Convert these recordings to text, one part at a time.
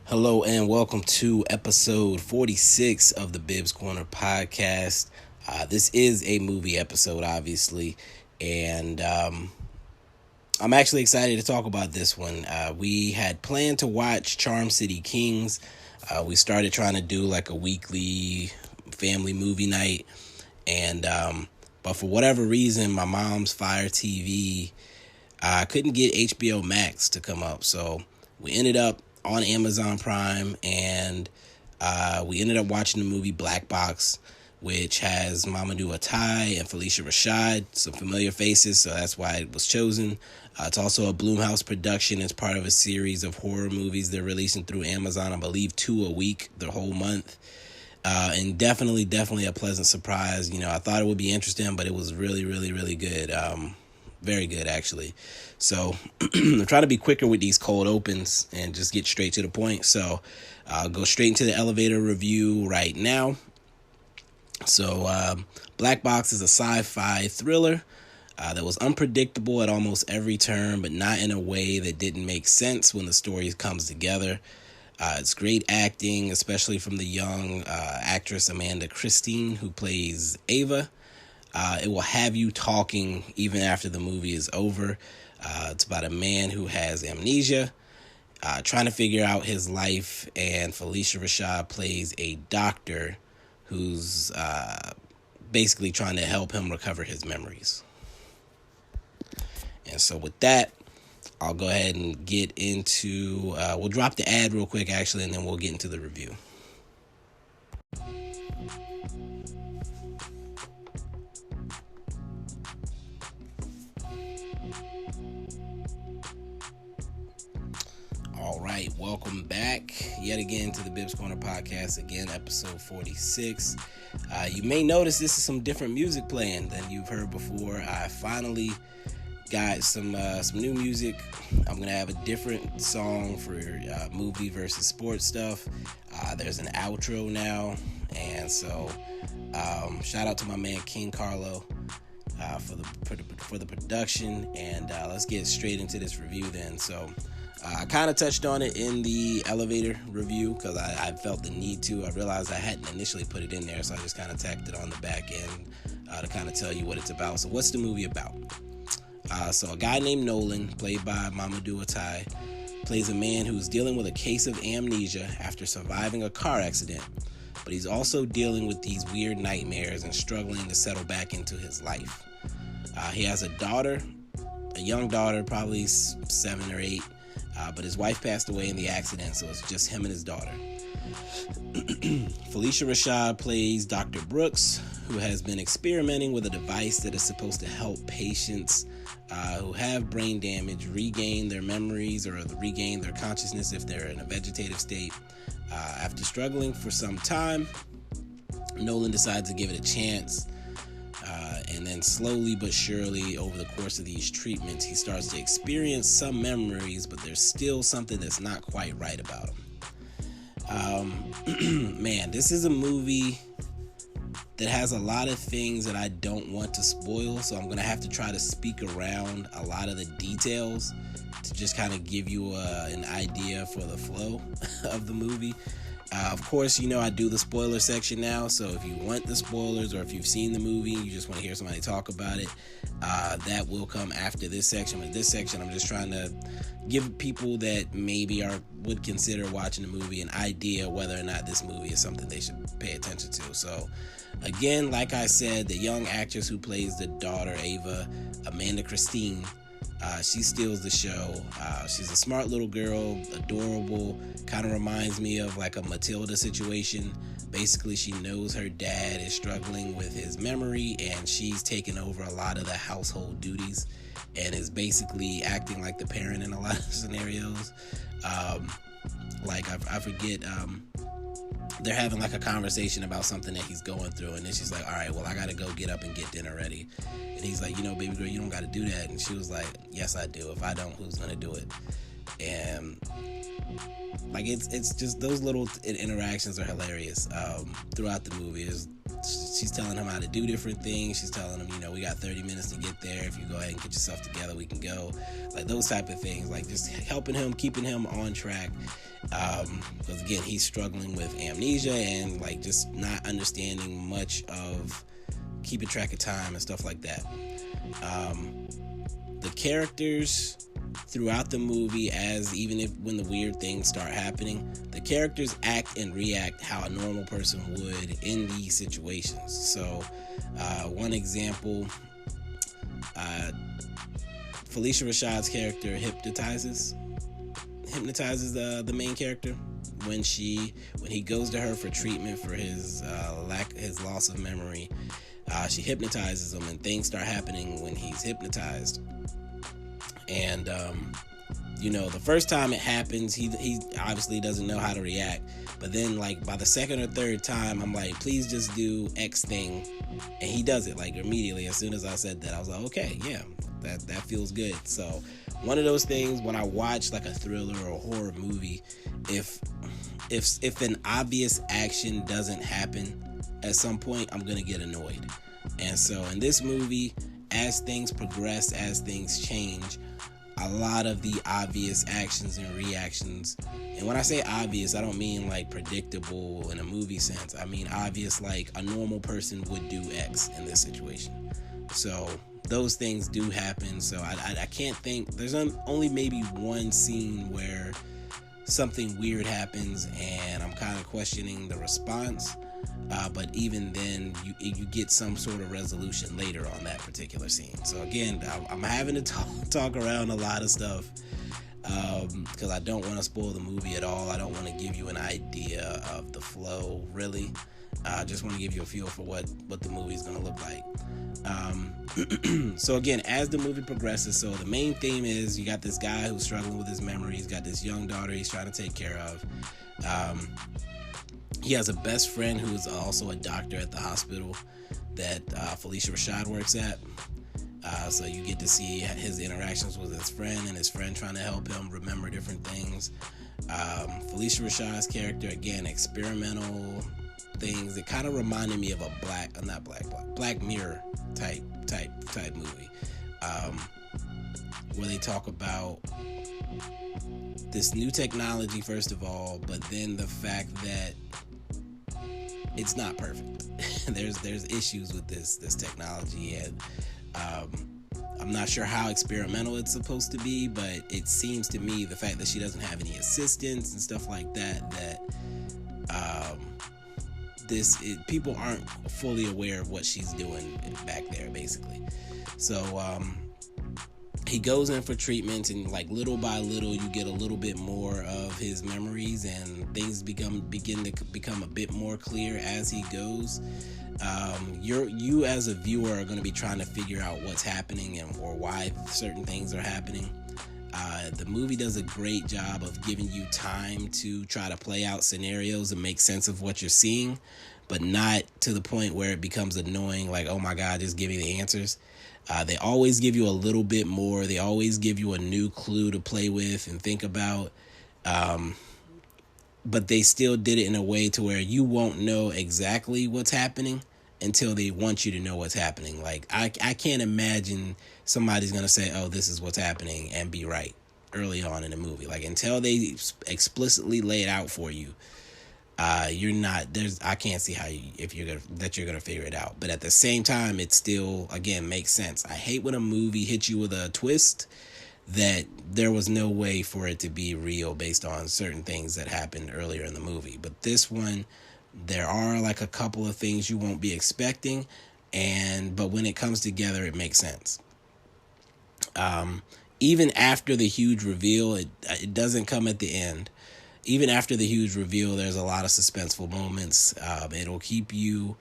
Hello and welcome to episode 46 of the Bibbs Corner podcast. This is a movie episode, obviously, and I'm actually excited to talk about this one. We had planned to watch Charm City Kings. We started trying to do like a weekly family movie night, and but for whatever reason, my mom's Fire TV couldn't get HBO Max to come up, so we ended up on Amazon Prime, and we ended up watching the movie Black Box, which has Mamadou Atai and Phylicia Rashad, some familiar faces, so that's why it was chosen. It's also a Blumhouse production. It's part of a series of horror movies they're releasing through Amazon, I believe 2 a week, the whole month. And definitely a pleasant surprise. You know, I thought it would be interesting, but it was really good. Very good, actually. So I'm trying to be quicker with these cold opens and just get straight to the point. So I'll go straight into the elevator review right now. So Black Box is a sci-fi thriller that was unpredictable at almost every turn, but not in a way that didn't make sense when the story comes together. It's great acting, especially from the young actress Amanda Christine, who plays Ava. It will have you talking even after the movie is over. It's about a man who has amnesia, trying to figure out his life, and Phylicia Rashad plays a doctor who's basically trying to help him recover his memories. And so with that, I'll go ahead and get into, we'll drop the ad real quick, actually, and then we'll get into the review. All right, welcome back yet again to the Bibbs Corner podcast, again, episode 46. You may notice this is some different music playing than you've heard before. I finally got some new music. I'm going to have a different song for movie versus sports stuff. There's an outro now, and so shout out to my man King Carlo for the production, and let's get straight into this review then. So I kind of touched on it in the elevator review because I felt the need to. I realized I hadn't initially put it in there, so I just kind of tacked it on the back end to kind of tell you what it's about. So what's the movie about? So a guy named Nolan, played by Mamadou Atai, plays a man who's dealing with a case of amnesia after surviving a car accident, but he's also dealing with these weird nightmares and struggling to settle back into his life. He has a daughter, a young daughter, probably 7 or 8, but his wife passed away in the accident, so it's just him and his daughter. Phylicia Rashad plays Dr. Brooks, who has been experimenting with a device that is supposed to help patients who have brain damage regain their memories or regain their consciousness if they're in a vegetative state. After struggling for some time, Nolan decides to give it a chance. And then slowly but surely over the course of these treatments, he starts to experience some memories, but there's still something that's not quite right about him. Man, this is a movie that has a lot of things that I don't want to spoil, so I'm going to have to try to speak around a lot of the details to just kind of give you an idea for the flow of the movie. Of course, you know I do the spoiler section now, so if you want the spoilers or if you've seen the movie and you just want to hear somebody talk about it, that will come after this section. But this section, I'm just trying to give people that maybe would consider watching the movie an idea whether or not this movie is something they should pay attention to. So, again, like I said, the young actress who plays the daughter, Ava, Amanda Christine, she steals the show. She's a smart little girl, adorable, kind of reminds me of like a Matilda situation. Basically, she knows her dad is struggling with his memory, and she's taken over a lot of the household duties and is basically acting like the parent in a lot of scenarios. I forget, they're having like a conversation about something that he's going through, and then she's like, all right, well, I gotta go get up and get dinner ready. And he's like, baby girl, you don't gotta do that. And she was like, yes, I do. If I don't, who's gonna do it? And like it's just those little interactions are hilarious throughout the movie. She's telling him how to do different things. She's telling him, we got 30 minutes to get there. If you go ahead and get yourself together, we can go. Like those type of things, like just helping him, keeping him on track. Because again, he's struggling with amnesia and like just not understanding much of keeping track of time and stuff like that. The characters throughout the movie, as even if when the weird things start happening, the characters act and react how a normal person would in these situations. So one example, Phylicia Rashad's character hypnotizes the main character when he goes to her for treatment for his loss of memory. She hypnotizes him, and things start happening when he's hypnotized. And the first time it happens, he obviously doesn't know how to react. But then, like, by the second or third time, I'm like, please just do X thing, and he does it like immediately. As soon as I said that, I was like, okay, yeah, that feels good. So one of those things when I watch like a thriller or a horror movie, if an obvious action doesn't happen at some point, I'm gonna get annoyed. And so in this movie, as things progress, as things change, a lot of the obvious actions and reactions, and when I say obvious, I don't mean like predictable in a movie sense. I mean obvious like a normal person would do X in this situation. So those things do happen. So I can't think, there's only maybe one scene where something weird happens and I'm kind of questioning the response. But even then, you get some sort of resolution later on that particular scene. So again, I'm having to talk around a lot of stuff because I don't want to spoil the movie at all. I don't want to give you an idea of the flow, really. I just want to give you a feel for what the movie is going to look like. So again, as the movie progresses, so the main theme is you got this guy who's struggling with his memory. He's got this young daughter he's trying to take care of. He has a best friend who is also a doctor at the hospital that Phylicia Rashad works at. So you get to see his interactions with his friend and his friend trying to help him remember different things. Phylicia Rashad's character, again, experimental things. It kind of reminded me of a Black Mirror type movie, where they talk about this new technology first of all, but then the fact that it's not perfect. there's issues with this technology, and I'm not sure how experimental it's supposed to be, but it seems to me the fact that she doesn't have any assistants and stuff like that people aren't fully aware of what she's doing back there, basically. So he goes in for treatments, and like little by little you get a little bit more of his memories, and things begin to become a bit more clear as he goes. You as a viewer are going to be trying to figure out what's happening or why certain things are happening. The movie does a great job of giving you time to try to play out scenarios and make sense of what you're seeing, but not to the point where it becomes annoying, like, oh my God, just give me the answers. They always give you a little bit more. They always give you a new clue to play with and think about. But they still did it in a way to where you won't know exactly what's happening until they want you to know what's happening. Like, I can't imagine somebody's going to say, oh, this is what's happening, and be right early on in the movie. Like, until they explicitly lay it out for you, you're not, I can't see how you're gonna figure it out. But at the same time, it still, again, makes sense. I hate when a movie hits you with a twist that there was no way for it to be real based on certain things that happened earlier in the movie. But this one, there are like a couple of things you won't be expecting, but when it comes together, it makes sense. Even after the huge reveal, it doesn't come at the end. Even after the huge reveal, there's a lot of suspenseful moments. It'll keep you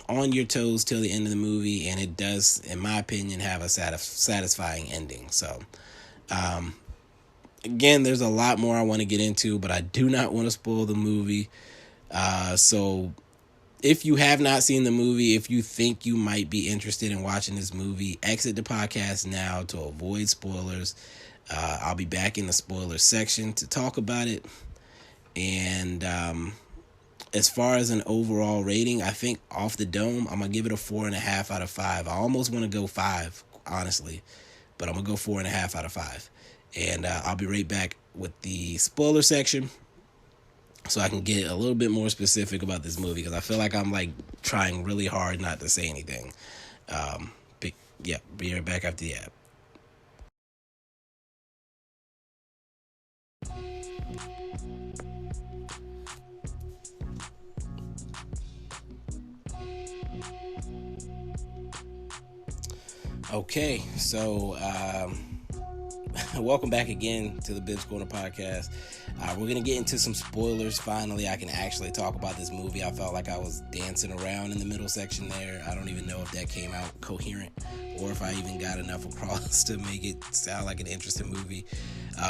on your toes till the end of the movie, and it does, in my opinion, have a satisfying ending. So, again, there's a lot more I want to get into, but I do not want to spoil the movie. So if you have not seen the movie, if you think you might be interested in watching this movie, exit the podcast now to avoid spoilers. I'll be back in the spoiler section to talk about it. And as far as an overall rating, I think off the dome, I'm going to give it a 4.5 out of 5. I almost want to go 5, honestly, but I'm going to go 4.5 out of 5. And I'll be right back with the spoiler section so I can get a little bit more specific about this movie, because I feel like I'm like trying really hard not to say anything. But yeah, be right back after the app. Okay, so welcome back again to the Bibs Corner podcast. We're gonna get into some spoilers. Finally, I can actually talk about this movie. I felt like I was dancing around in the middle section there. I don't even know if that came out coherent or if I even got enough across to make it sound like an interesting movie.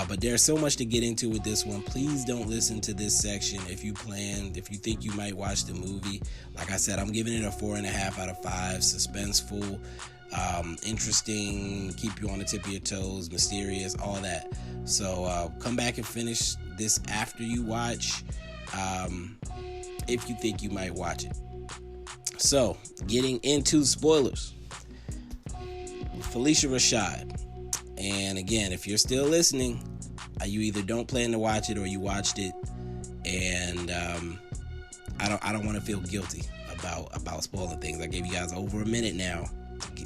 But there's so much to get into with this one. Please don't listen to this section if you think you might watch the movie. Like I said, I'm giving it a 4.5 out of 5. Suspenseful, interesting, keep you on the tip of your toes, mysterious, all that. So come back and finish this after you watch, if you think you might watch it. So getting into spoilers. Phylicia Rashad, and again, if you're still listening, you either don't plan to watch it or you watched it, and I don't want to feel guilty about spoiling things. I gave you guys over a minute now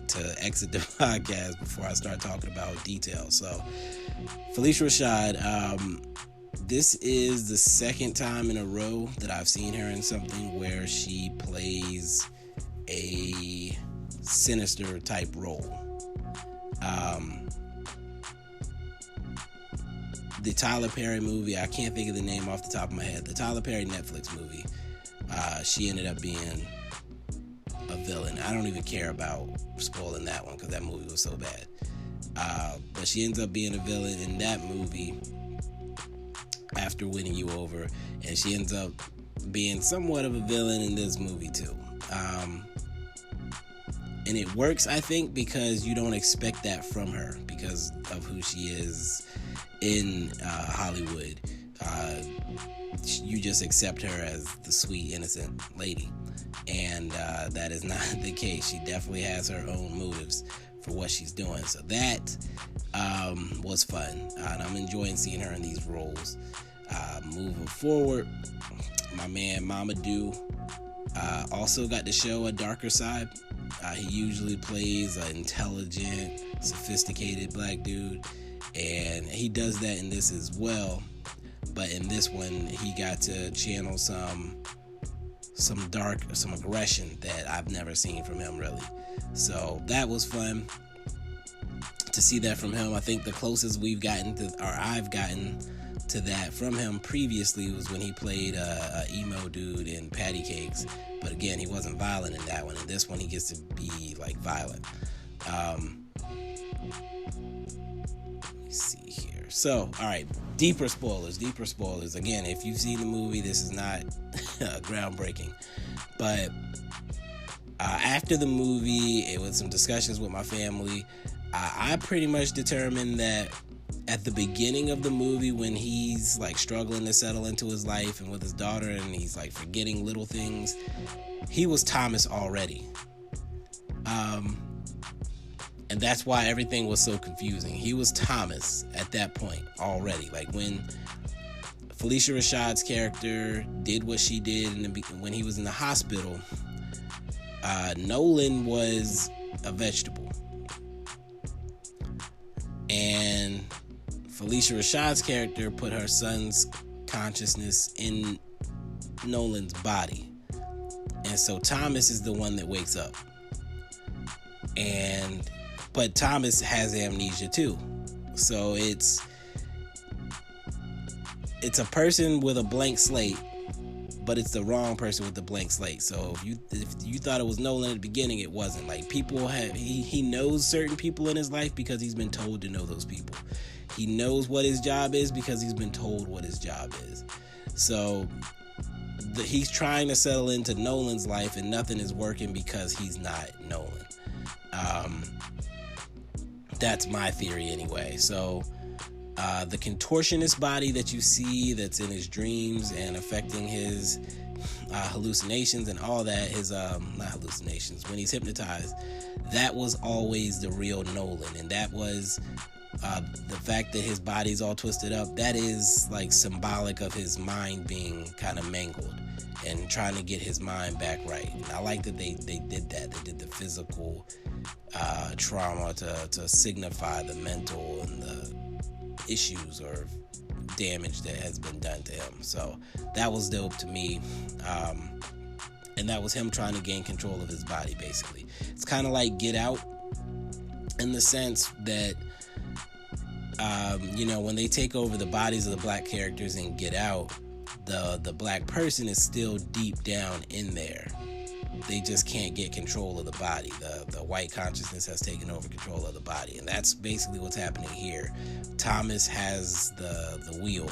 to exit the podcast before I start talking about details. So Phylicia Rashad, this is the second time in a row that I've seen her in something where she plays a sinister type role. The Tyler Perry movie, I can't think of the name off the top of my head. The Tyler Perry Netflix movie, she ended up being a villain. I don't even care about spoiling that one because that movie was so bad. But she ends up being a villain in that movie after winning you over, and she ends up being somewhat of a villain in this movie too. And it works, I think, because you don't expect that from her because of who she is in Hollywood. You just accept her as the sweet, innocent lady. And that is not the case. She definitely has her own motives for what she's doing. So that was fun. And I'm enjoying seeing her in these roles. Moving forward, my man Mamadou also got to show a darker side. He usually plays an intelligent, sophisticated black dude, and he does that in this as well. But in this one, he got to channel some aggression that I've never seen from him, really. So that was fun to see that from him. I think the closest I've gotten to that from him previously was when he played a emo dude in Patty Cakes. But again, he wasn't violent in that one. In this one, he gets to be like violent. Let me see here. So, all right, deeper spoilers. Again, if you've seen the movie, this is not groundbreaking. But after the movie, it was some discussions with my family. I pretty much determined that at the beginning of the movie, when he's like struggling to settle into his life and with his daughter, and he's like forgetting little things, he was Thomas already. And that's why everything was so confusing. He was Thomas at that point already. Like when Phylicia Rashad's character did what she did when he was in the hospital, Nolan was a vegetable. And Phylicia Rashad's character put her son's consciousness in Nolan's body. And so Thomas is the one that wakes up. But Thomas has amnesia too. So it's a person with a blank slate, but it's the wrong person with the blank slate. So if you thought it was Nolan at the beginning, it wasn't. Like he knows certain people in his life because he's been told to know those people. He knows what his job is because he's been told what his job is. So he's trying to settle into Nolan's life, and nothing is working because he's not Nolan. That's my theory anyway. So the contortionist body that you see that's in his dreams and affecting his hallucinations and all that, not hallucinations, when he's hypnotized, that was always the real Nolan. And that was The fact that his body's all twisted up, that is like symbolic of his mind being kind of mangled and trying to get his mind back right. And I like that they did that. They did the physical trauma to signify the mental and the issues or damage that has been done to him. So that was dope to me. And that was him trying to gain control of his body, basically. It's kind of like Get Out in the sense that, when they take over the bodies of the black characters in Get Out, the black person is still deep down in there. They just can't get control of the body. The white consciousness has taken over control of the body. And that's basically what's happening here. Thomas has the wheel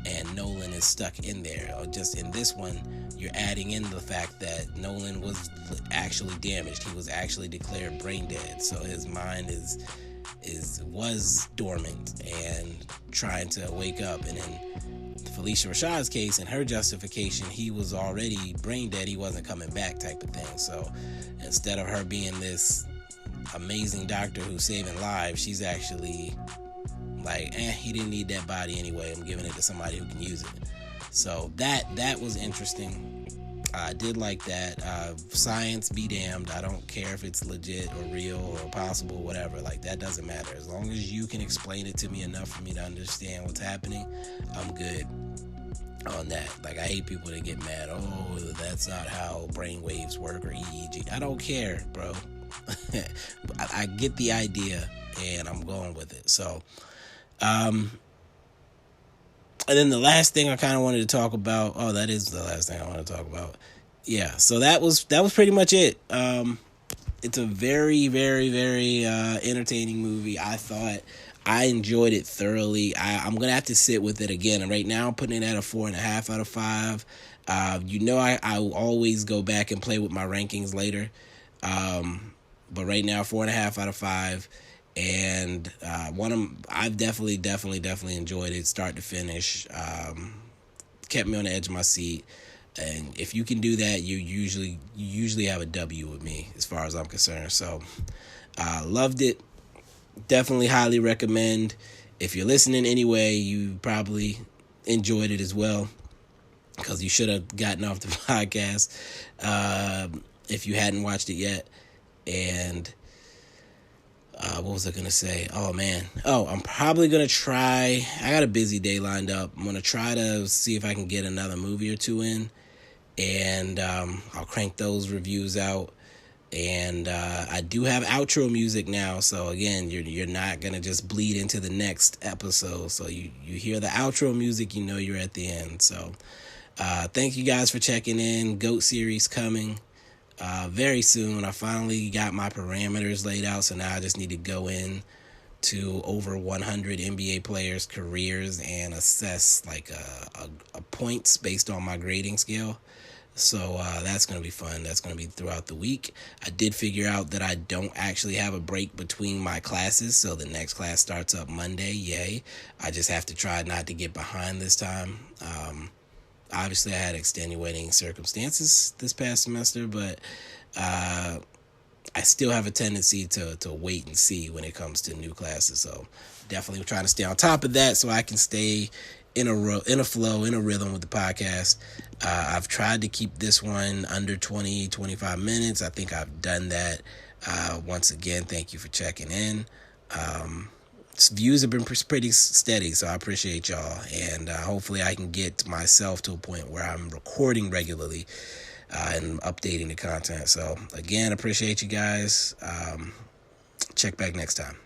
and Nolan is stuck in there. Or just in this one, you're adding in the fact that Nolan was actually damaged. He was actually declared brain dead. So his mind was dormant and trying to wake up. And in Phylicia Rashad's case, in her justification, he was already brain dead. He wasn't coming back type of thing. So instead of her being this amazing doctor who's saving lives, she's actually like, he didn't need that body anyway. I'm giving it to somebody who can use it. So that was interesting. I did like that. Science be damned. I don't care if it's legit or real or possible, whatever. Like, that doesn't matter. As long as you can explain it to me enough for me to understand what's happening, I'm good on that. Like, I hate people that get mad. Oh, that's not how brain waves work or EEG. I don't care, bro. I get the idea and I'm going with it. So, and then the last thing I kind of wanted to talk about. Oh, that is the last thing I want to talk about. Yeah. So that was pretty much it. It's a very, very, very entertaining movie. I thought I enjoyed it thoroughly. I'm gonna have to sit with it again. And right now I'm putting it at a 4.5 out of 5. I will always go back and play with my rankings later. But right now 4.5 out of 5. And I've definitely enjoyed it start to finish. Kept me on the edge of my seat. And if you can do that, you usually have a W with me as far as I'm concerned. So loved it. Definitely highly recommend. If you're listening anyway, you probably enjoyed it as well, because you should have gotten off the podcast if you hadn't watched it yet. And what was I going to say? Oh, man. I'm probably going to try. I got a busy day lined up. I'm going to try to see if I can get another movie or two in. And I'll crank those reviews out. And I do have outro music now. So, again, you're not going to just bleed into the next episode. So you hear the outro music, you know you're at the end. So thank you guys for checking in. GOAT series coming. Very soon. I finally got my parameters laid out, so now I just need to go in to over 100 NBA players' careers and assess like a points based on my grading scale. So that's going to be fun. That's going to be throughout the week. I did figure out that I don't actually have a break between my classes, so the next class starts up Monday. Yay. I just have to try not to get behind this time. Obviously, I had extenuating circumstances this past semester, but I still have a tendency to wait and see when it comes to new classes. So definitely trying to stay on top of that so I can stay in a flow, in a rhythm with the podcast. I've tried to keep this one under 20-25 minutes. I think I've done that. Once again, thank you for checking in. Views have been pretty steady, so I appreciate y'all, and hopefully I can get myself to a point where I'm recording regularly and updating the content. So again, appreciate you guys. Check back next time.